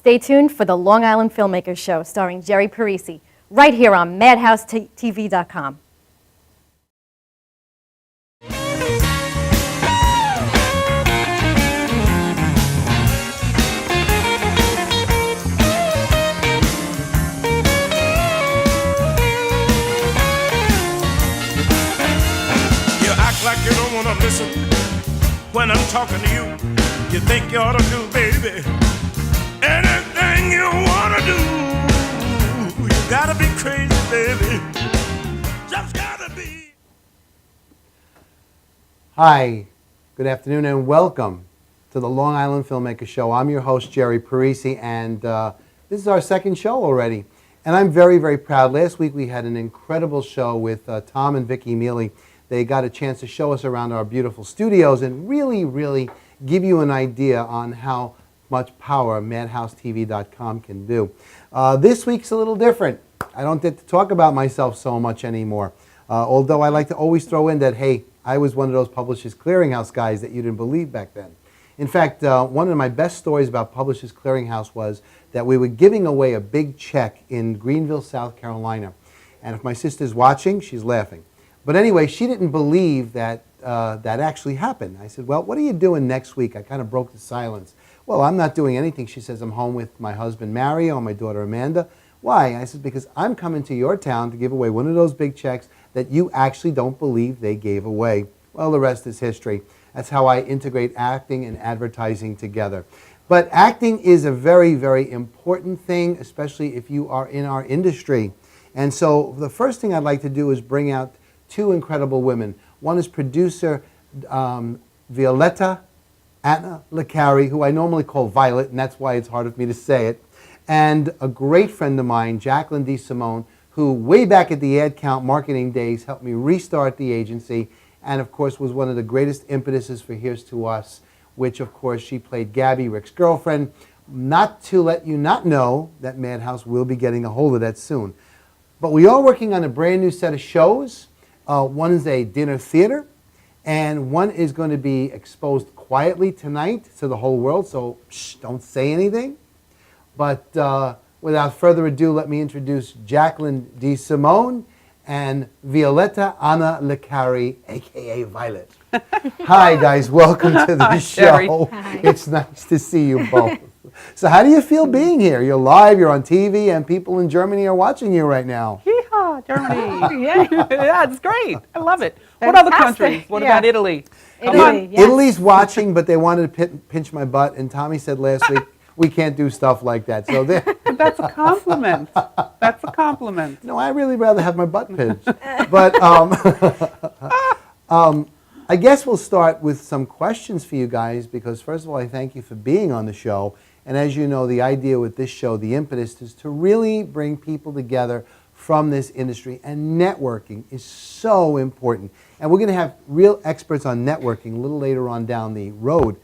Stay tuned for the Long Island Filmmakers Show starring Jerry Parisi, right here on MadhouseTV.com. Like you don't wanna listen when I'm talking to you. You think you ought to do, baby, anything you wanna do. You gotta be crazy, baby. Just gotta be. Hi, good afternoon and welcome to the Long Island Filmmakers Show. I'm your host, Jerry Parisi, and this is our second show already. And I'm very, very proud. Last week we had an incredible show with Tom and Vicki Mealy. They got a chance to show us around our beautiful studios and really give you an idea on how much power MadhouseTV.com can do. This week's a little different. I don't get to talk about myself so much anymore. Although I like to always throw in that, hey, I was one of those Publishers Clearinghouse guys that you didn't believe back then. In fact, one of my best stories about Publishers Clearinghouse was that we were giving away a big check in Greenville, South Carolina. And if my sister's watching, she's laughing. But anyway, she didn't believe that that actually happened. I said, well, what are you doing next week? I kind of broke the silence. Well, I'm not doing anything. She says, I'm home with my husband, Mario, and my daughter, Amanda. Why? I said, because I'm coming to your town to give away one of those big checks that you actually don't believe they gave away. Well, the rest is history. That's how I integrate acting and advertising together. But acting is a very, very important thing, especially if you are in our industry. And so the first thing I'd like to do is bring out two incredible women. One is producer Violetta Anna Licari, who I normally call Violet, and that's why it's hard for me to say it, and a great friend of mine, Jacqueline DeSimone, who way back at the ad count marketing days helped me restart the agency, and of course was one of the greatest impetuses for Here's to Us, which of course she played Gabby, Rick's girlfriend. Not to let you not know that Madhouse will be getting a hold of that soon. But we are working on a brand new set of shows. One is a dinner theater, and one is going to be exposed quietly tonight to the whole world, so shh, don't say anything. But without further ado, let me introduce Jacqueline DeSimone and Violetta Anna Licari, a.k.a. Violet. Hi, guys. Welcome to the show. Hi. It's nice to see you both. So how do you feel being here? You're live, you're on TV, and people in Germany are watching you right now. Yeehaw, Germany. Yeah. Yeah, it's great. I love it. Fantastic. What other countries? What about Italy? Come on. Italy, yes. Italy's watching, but they wanted to pinch my butt, and Tommy said last week, we can't do stuff like that. So But that's a compliment. That's a compliment. no, I really rather have my butt pinched. But I guess we'll start with some questions for you guys, because first of all, I thank you for being on the show. And as you know, the idea with this show, the impetus, is to really bring people together from this industry. And networking is so important. And we're going to have real experts on networking a little later on down the road,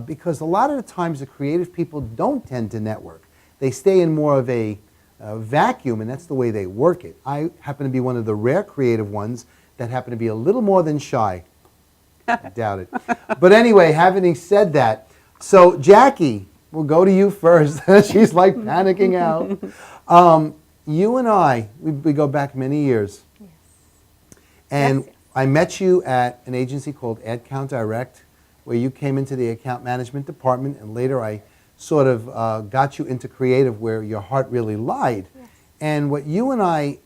because a lot of the times the creative people don't tend to network. They stay in more of a vacuum, and that's the way they work it. I happen to be one of the rare creative ones that happen to be a little more than shy. I doubt it. But anyway, having said that, so Jackie, we'll go to you first. She's like panicking out. You and I, we go back many years. Yes. And Yes. I met you at an agency called Ad Count Direct, where you came into the account management department, and later I sort of got you into creative, where your heart really lied. Yes. And what you and I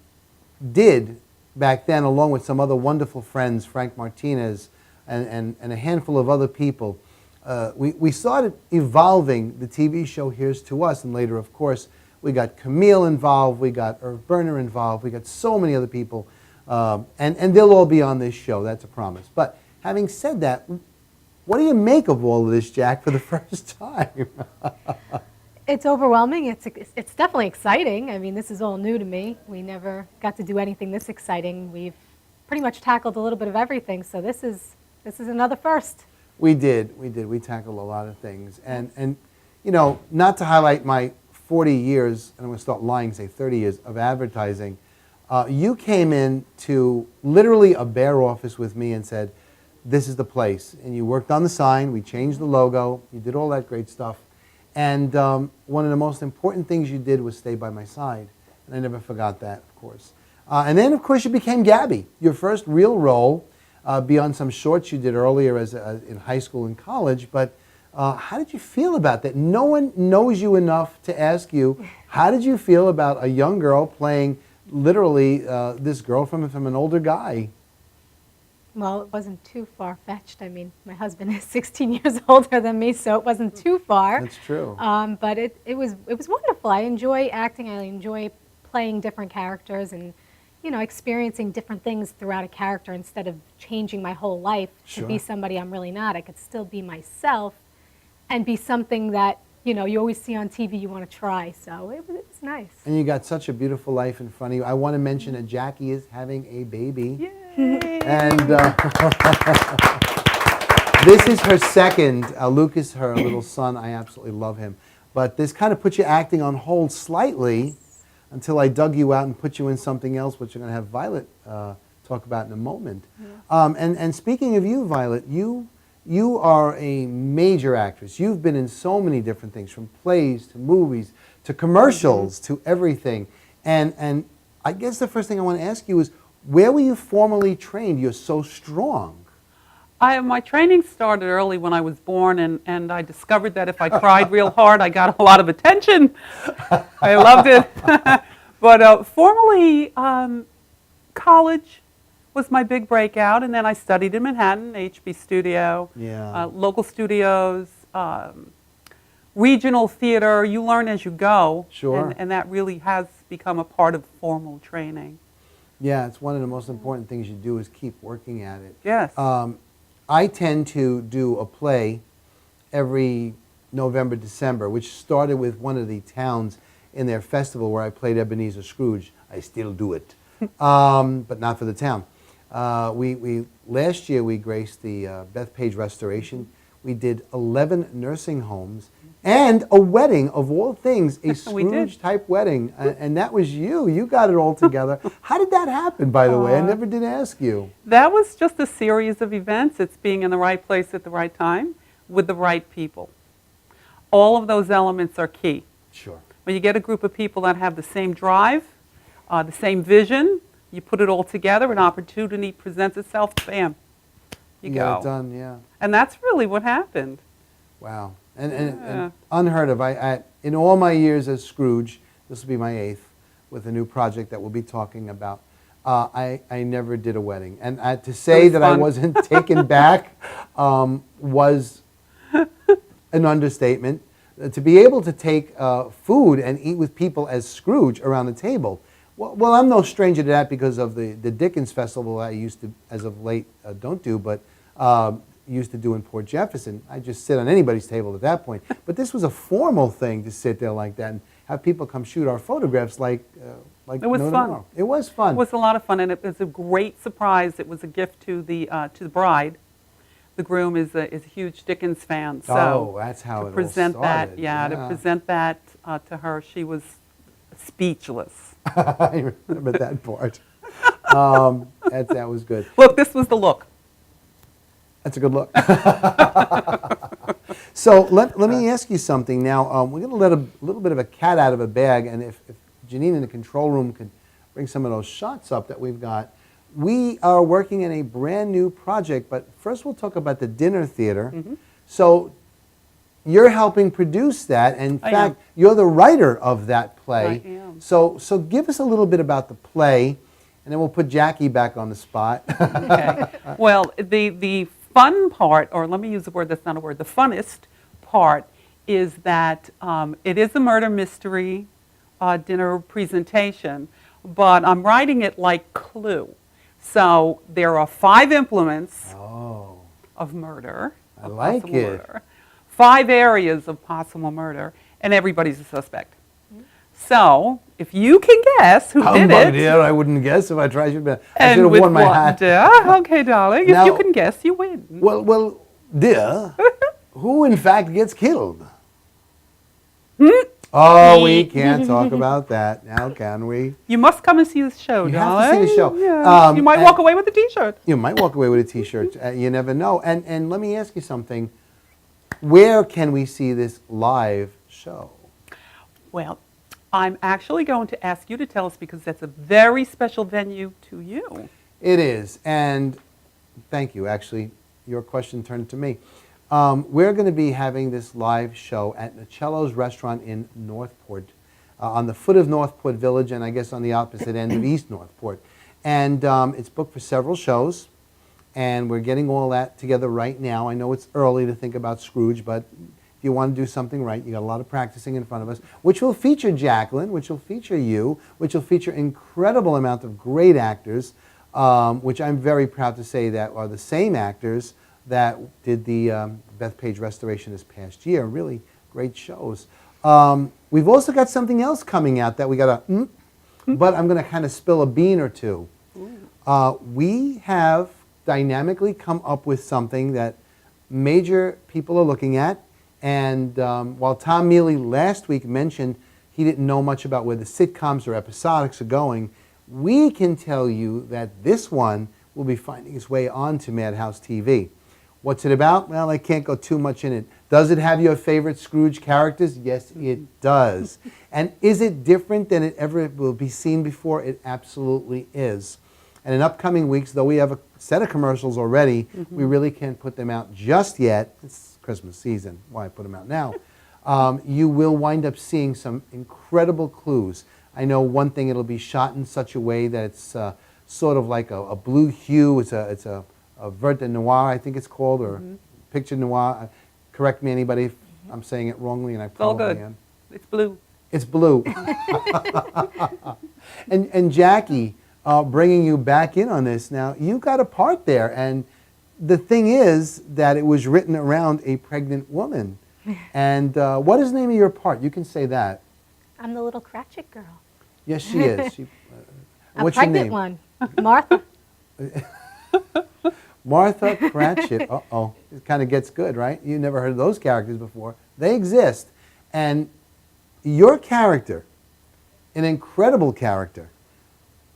did back then, along with some other wonderful friends, Frank Martinez and a handful of other people, we started evolving the TV show Here's to Us, and later, of course, we got Camille involved, we got Irv Berner involved, we got so many other people, and they'll all be on this show, that's a promise. But having said that, what do you make of all of this, Jack, for the first time? It's overwhelming. It's definitely exciting. I mean, this is all new to me. We never got to do anything this exciting. We've pretty much tackled a little bit of everything, so this is another first. We did. We tackled a lot of things. And you know, not to highlight my 40 years, and I'm going to start lying, say 30 years of advertising, you came in to literally a bare office with me and said, this is the place. And you worked on the sign, we changed the logo, you did all that great stuff. And one of the most important things you did was stay by my side. And I never forgot that, of course. And then, of course, you became Gabby, your first real role, beyond some shorts you did earlier in high school and college. But how did you feel about that? No one knows you enough to ask you, how did you feel about a young girl playing literally this girl from an older guy? Well, it wasn't too far-fetched. I mean, my husband is 16 years older than me, so it wasn't too far. That's true. But it was wonderful. I enjoy acting. I enjoy playing different characters and, you know, experiencing different things throughout a character instead of changing my whole life to be somebody I'm really not. I could still be myself and be something that, you know, you always see on TV you want to try. So it was nice. And you got such a beautiful life in front of you. I want to mention that Jackie is having a baby. Yay. And this is her second. Luke is her little son. I absolutely love him. But this kind of put your acting on hold slightly until I dug you out and put you in something else, which you're going to have Violet talk about in a moment. Yeah. And speaking of you, Violet, you are a major actress. You've been in so many different things, from plays to movies to commercials to everything. And I guess the first thing I want to ask you is, where were you formally trained? You're so strong. My training started early when I was born, and I discovered that if I cried real hard, I got a lot of attention. I loved it. But formally, college was my big breakout, and then I studied in Manhattan, HB Studio, local studios, regional theater. You learn as you go. Sure. And that really has become a part of formal training. Yeah, it's one of the most important things you do is keep working at it. Yes. I tend to do a play every November, December, which started with one of the towns in their festival where I played Ebenezer Scrooge. I still do it, but not for the town. Last year we graced the Bethpage Restoration. We did 11 nursing homes and a wedding, of all things, a Scrooge-type wedding. And that was you. You got it all together. How did that happen, by the way? I never did ask you. That was just a series of events. It's being in the right place at the right time with the right people. All of those elements are key. Sure. When you get a group of people that have the same drive, the same vision, you put it all together, an opportunity presents itself, bam, you go. Got it done, yeah. And that's really what happened. Wow. And unheard of. In all my years as Scrooge, this will be my 8th, with a new project that we'll be talking about, I never did a wedding. And to say that I wasn't taken back was an understatement. To be able to take food and eat with people as Scrooge around the table, well, I'm no stranger to that because of the Dickens Festival I used to, as of late, don't do, but used to do in Port Jefferson. I just sit on anybody's table at that point. But this was a formal thing to sit there like that and have people come shoot our photographs like it was fun. Tomorrow. It was fun. It was a lot of fun, and it was a great surprise. It was a gift to the bride. The groom is a huge Dickens fan, so that's how to it present all started. that, to present that to her, she was speechless. I remember that part. That was good. Look, this was the look. That's a good look. So let me ask you something now. We're going to let a little bit of a cat out of a bag, and if Janine in the control room could bring some of those shots up that we've got. We are working in a brand new project, but first we'll talk about the dinner theater. Mm-hmm. So you're helping produce that, and in fact, you're the writer of that play. I am. So give us a little bit about the play, and then we'll put Jackie back on the spot. Okay. Well, the fun part, or let me use a word that's not a word, the funnest part is that it is a murder mystery dinner presentation, but I'm writing it like Clue. So there are 5 implements of murder. I like it. Murder, 5 areas of possible murder, and everybody's a suspect. So if you can guess who did it. Dear, I wouldn't guess if I tried. I should have worn my hat. Okay, darling. Now, if you can guess, you win. Well, dear, who in fact gets killed? Oh, we can't talk about that now, can we? You must come and see the show, you darling. You have to see the show. Yeah. You might walk away with a T-shirt. You might walk away with a T-shirt. You never know. And let me ask you something. Where can we see this live show? Well, I'm actually going to ask you to tell us because that's a very special venue to you. It is, and thank you. Actually, your question turned to me. We're going to be having this live show at Nicello's Restaurant in Northport, on the foot of Northport Village, and I guess on the opposite end of East Northport. And it's booked for several shows, and we're getting all that together right now. I know it's early to think about Scrooge, but if you want to do something right, you got a lot of practicing in front of us, which will feature Jacqueline, which will feature you, which will feature incredible amount of great actors, which I'm very proud to say that are the same actors that did the Bethpage restoration this past year. Really great shows. We've also got something else coming out that we got to, but I'm going to kind of spill a bean or two. We have dynamically come up with something that major people are looking at. And while Tom Mealy last week mentioned he didn't know much about where the sitcoms or episodics are going, we can tell you that this one will be finding its way onto Madhouse TV. What's it about? Well, I can't go too much in it. Does it have your favorite Scrooge characters? Yes, it does. And is it different than it ever will be seen before? It absolutely is. And in upcoming weeks, though we have a set of commercials already, we really can't put them out just yet. It's Christmas season. Why put them out now? You will wind up seeing some incredible clues. I know one thing, it'll be shot in such a way that it's sort of like a blue hue. It's a vert de noir, I think it's called, or picture noir. Correct me, anybody, if I'm saying it wrongly, and I probably am. It's blue. It's blue. and Jackie, bringing you back in on this now, you got a part there, and the thing is that it was written around a pregnant woman. And what is the name of your part? You can say that. I'm the little Cratchit girl. Yes, she is. A What's your pregnant name? one. Martha. Martha Cratchit. Uh-oh. It kind of gets good, right? You never heard of those characters before. They exist. And your character, an incredible character,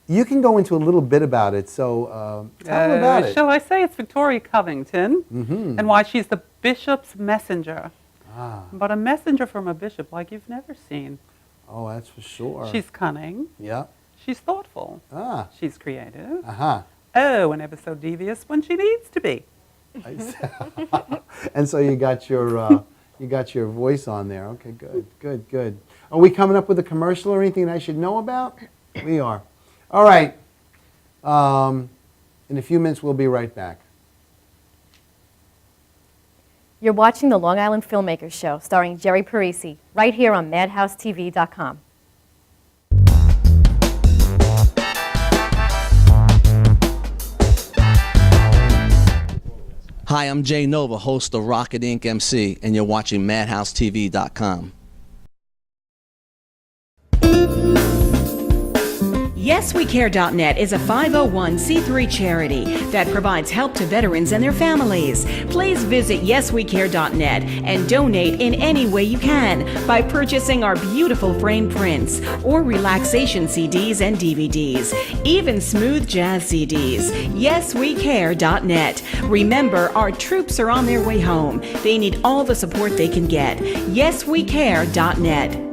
you can go into a little bit about it, so tell them about it. Shall I say it's Victoria Covington, and why she's the bishop's messenger. But a messenger from a bishop like you've never seen. Oh, that's for sure. She's cunning. Yeah. She's thoughtful. Ah. She's creative. Uh-huh. Oh, and ever so devious when she needs to be. And so you got your voice on there. Okay, good. Are we coming up with a commercial or anything I should know about? We are. All right. In a few minutes, we'll be right back. You're watching the Long Island Filmmakers Show, starring Jerry Parisi, right here on MadhouseTV.com. Hi, I'm Jay Nova, host of Rocket Inc. MC, and you're watching MadhouseTV.com. YesWeCare.net is a 501c3 charity that provides help to veterans and their families. Please visit YesWeCare.net and donate in any way you can by purchasing our beautiful frame prints or relaxation CDs and DVDs, even smooth jazz CDs. YesWeCare.net. Remember, our troops are on their way home. They need all the support they can get. YesWeCare.net.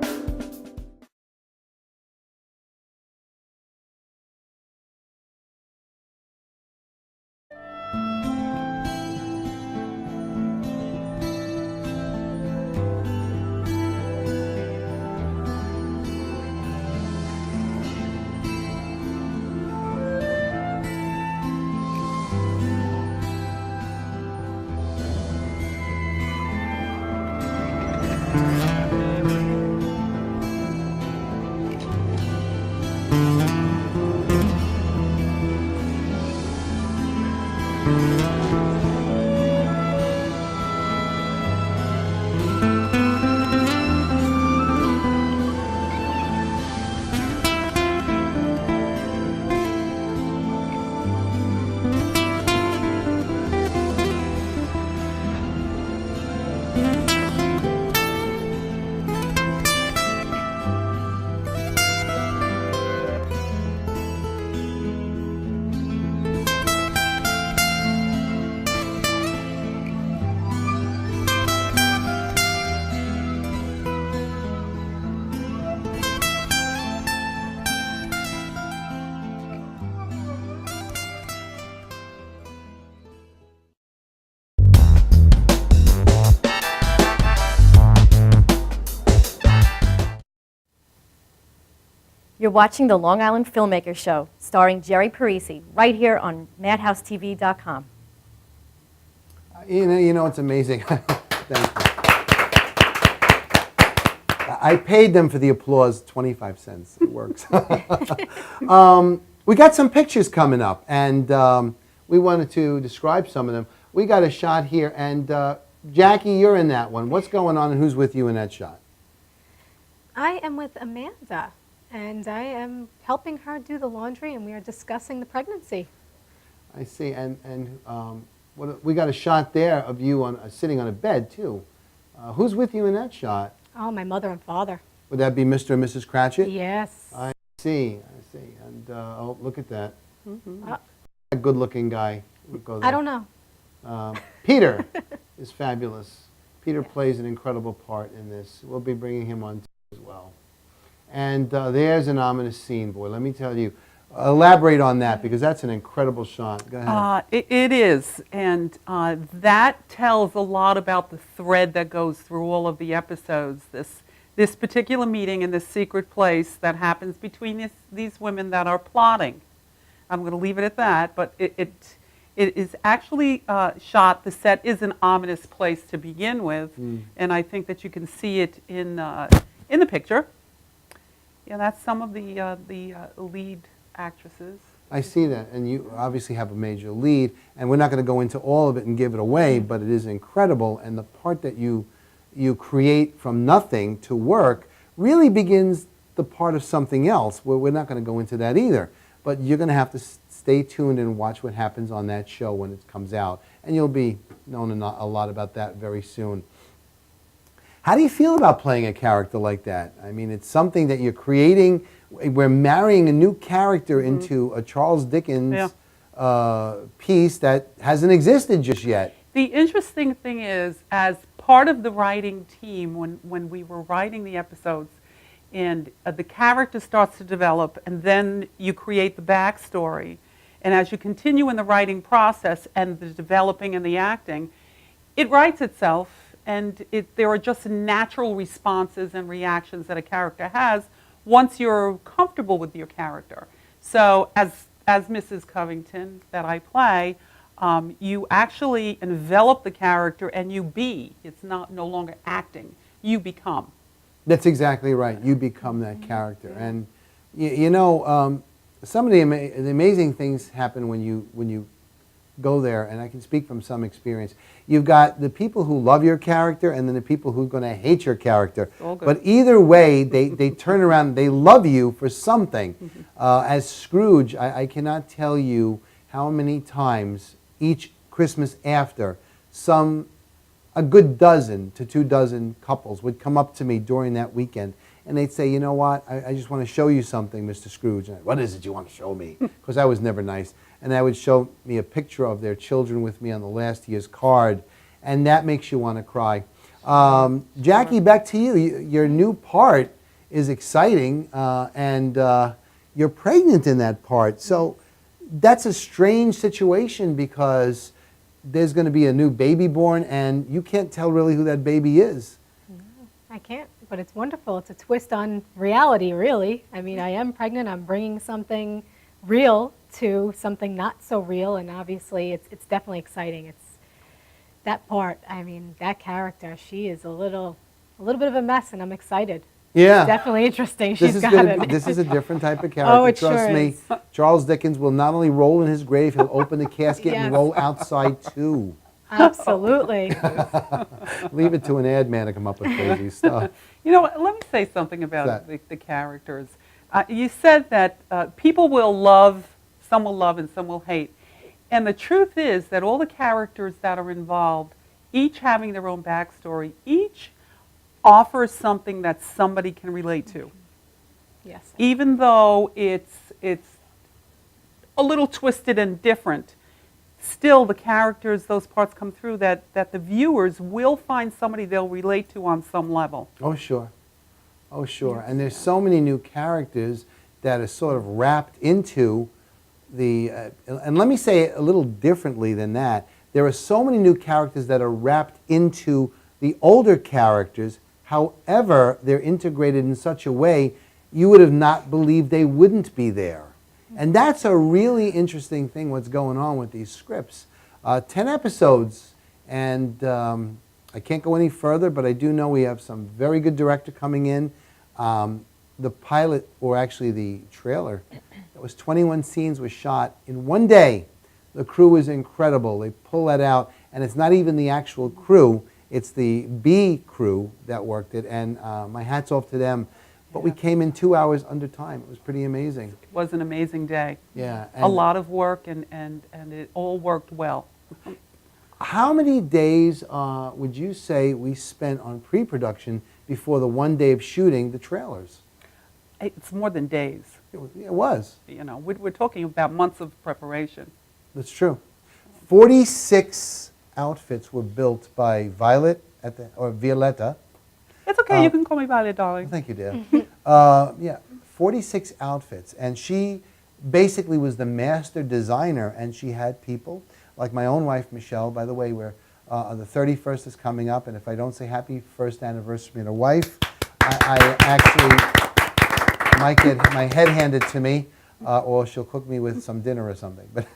You're watching the Long Island Filmmaker Show, starring Jerry Parisi, right here on MadhouseTV.com. You know, it's amazing. Thank you. I paid them for the applause, 25 cents. It works. We got some pictures coming up, and we wanted to describe some of them. We got a shot here, and Jackie, you're in that one. What's going on, and who's with you in that shot? I am with Amanda, and I am helping her do the laundry, and we are discussing the pregnancy. I see, and we got a shot there of you sitting on a bed, too. Who's with you in that shot? Oh, my mother and father. Would that be Mr. and Mrs. Cratchit? Yes. I see. And, oh, look at that. Mm-hmm. A good-looking guy. We'll go there. I don't know. Peter is fabulous. Peter plays an incredible part in this. We'll be bringing him on as well. And there's an ominous scene, boy. Let me tell you. Elaborate on that, because that's an incredible shot. Go ahead. It is, and that tells a lot about the thread that goes through all of the episodes. This particular meeting in this secret place that happens between these women that are plotting. I'm going to leave it at that, but it is actually shot. The set is an ominous place to begin with, and I think that you can see it in the picture. Yeah, that's some of the lead actresses. I see that, and you obviously have a major lead, and we're not going to go into all of it and give it away, but it is incredible, and the part that you create from nothing to work really begins the part of something else. We're not going to go into that either, but you're going to have to stay tuned and watch what happens on that show when it comes out, and you'll be knowing a lot about that very soon. How do you feel about playing a character like that? I mean, it's something that you're creating. We're marrying a new character into a Charles Dickens piece that hasn't existed just yet. The interesting thing is, as part of the writing team, when we were writing the episodes, and the character starts to develop, and then you create the backstory, and as you continue in the writing process and the developing and the acting, it writes itself, and there are just natural responses and reactions that a character has once you're comfortable with your character. So as Mrs. Covington that I play, you actually envelop the character and you be. It's no longer acting. You become. That's exactly right. You become that character. And you know, some of the amazing things happen when you go there, and I can speak from some experience. You've got the people who love your character and then the people who are going to hate your character. But either way, they turn around and they love you for something. As Scrooge, I cannot tell you how many times each Christmas after a good dozen to 2 dozen couples would come up to me during that weekend and they'd say, you know what, I just want to show you something, Mr. Scrooge. And what is it you want to show me? Because I was never nice. And they would show me a picture of their children with me on the last year's card, and that makes you want to cry. Jackie, back to you. Your new part is exciting, and you're pregnant in that part. So that's a strange situation because there's going to be a new baby born, and you can't tell really who that baby is. No, I can't, but it's wonderful. It's a twist on reality, really. I mean, I am pregnant. I'm bringing something real to something not so real, and obviously it's definitely exciting. It's that part. I mean, that character, she is a little bit of a mess, and I'm excited. Yeah. It's definitely interesting. She's got it. This is a different type of character. Oh, it Trust sure me. is. Charles Dickens will not only roll in his grave, he'll open the casket and Yes. roll outside too. Absolutely. Leave it to an ad man to come up with crazy stuff. You know what, let me say something about the characters. You said that people will love, some will love and some will hate. And the truth is that all the characters that are involved, each having their own backstory, each offers something that somebody can relate to. Yes. Even though it's a little twisted and different, still the characters, those parts come through that the viewers will find somebody they'll relate to on some level. Oh, sure. Oh, sure. And there's so many new characters that are sort of wrapped into the, and let me say it a little differently than that. There are so many new characters that are wrapped into the older characters. However, they're integrated in such a way you would have not believed they wouldn't be there. And that's a really interesting thing, what's going on with these scripts. 10 episodes, and I can't go any further, but I do know we have some very good director coming in. The pilot, or actually the trailer, that was 21 scenes, was shot in one day. The crew is incredible. They pull that out, and it's not even the actual crew. It's the B crew that worked it, and my hat's off to them. But we came in 2 hours under time. It was pretty amazing. It was an amazing day. Yeah. A lot of work, and it all worked well. How many days would you say we spent on pre-production before the one day of shooting the trailers? It's more than days. It was. You know, we're talking about months of preparation. That's true. 46 outfits were built by Violetta. It's okay, you can call me Violet, darling. Thank you, dear. Yeah, 46 outfits. And she basically was the master designer, and she had people like my own wife, Michelle. By the way, the 31st is coming up, and if I don't say happy first anniversary to wife, I actually might get my head handed to me, or she'll cook me with some dinner or something. But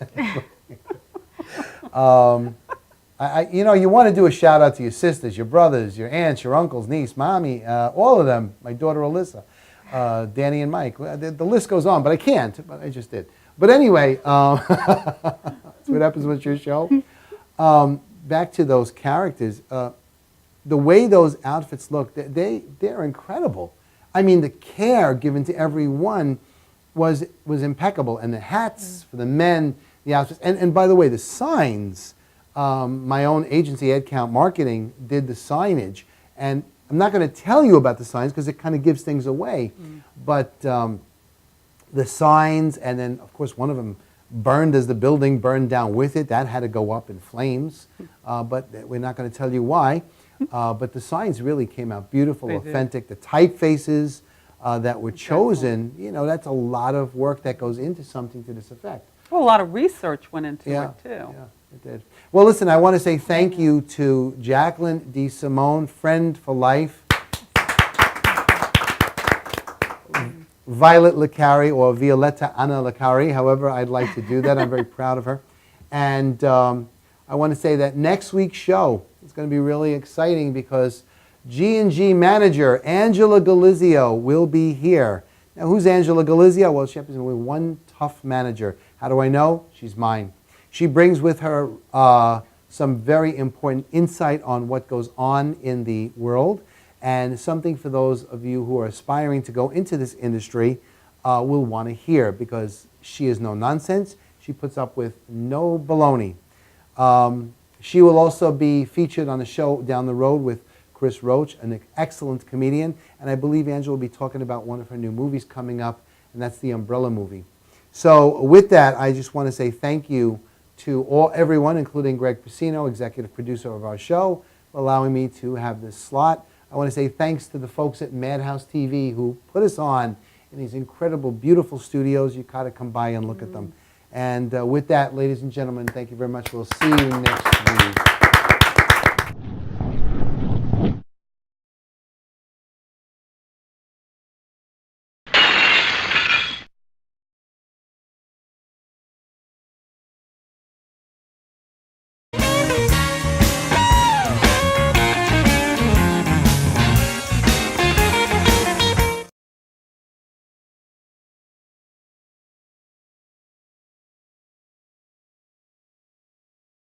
you know, you want to do a shout out to your sisters, your brothers, your aunts, your uncles, niece, mommy, all of them, my daughter Alyssa, Danny and Mike. The list goes on, but I can't, but I just did. But anyway, that's what happens with your show. Back to those characters, the way those outfits look, they're incredible. I mean, the care given to everyone was impeccable. And the hats for the men, the outfits. And by the way, the signs, my own agency, Ed Count Marketing, did the signage. And I'm not going to tell you about the signs because it kind of gives things away. But the signs, and then, of course, one of them burned as the building burned down with it. That had to go up in flames. But we're not going to tell you why. But the signs really came out beautiful, authentic. The typefaces that were chosen, you know, that's a lot of work that goes into something to this effect. Well, a lot of research went into it, too. Yeah, it did. Well, listen, I want to say thank you to Jacqueline D. Simone, friend for life, Violet Licari, or Violetta Anna Licari, however I'd like to do that. I'm very proud of her. And I want to say that next week's show is going to be really exciting because G&G manager Angela Galizio will be here. Now, who's Angela Galizio? Well, she happens to be one tough manager. How do I know? She's mine. She brings with her some very important insight on what goes on in the world, and something for those of you who are aspiring to go into this industry will want to hear, because she is no nonsense. She puts up with no baloney. She will also be featured on a show down the road with Chris Roach, an excellent comedian, and I believe Angela will be talking about one of her new movies coming up, and that's the Umbrella movie. So with that, I just want to say thank you to everyone, including Greg Pacino, executive producer of our show, for allowing me to have this slot. I want to say thanks to the folks at Madhouse TV who put us on in these incredible, beautiful studios. You got to come by and look at them. And with that, ladies and gentlemen, thank you very much. We'll see you next week.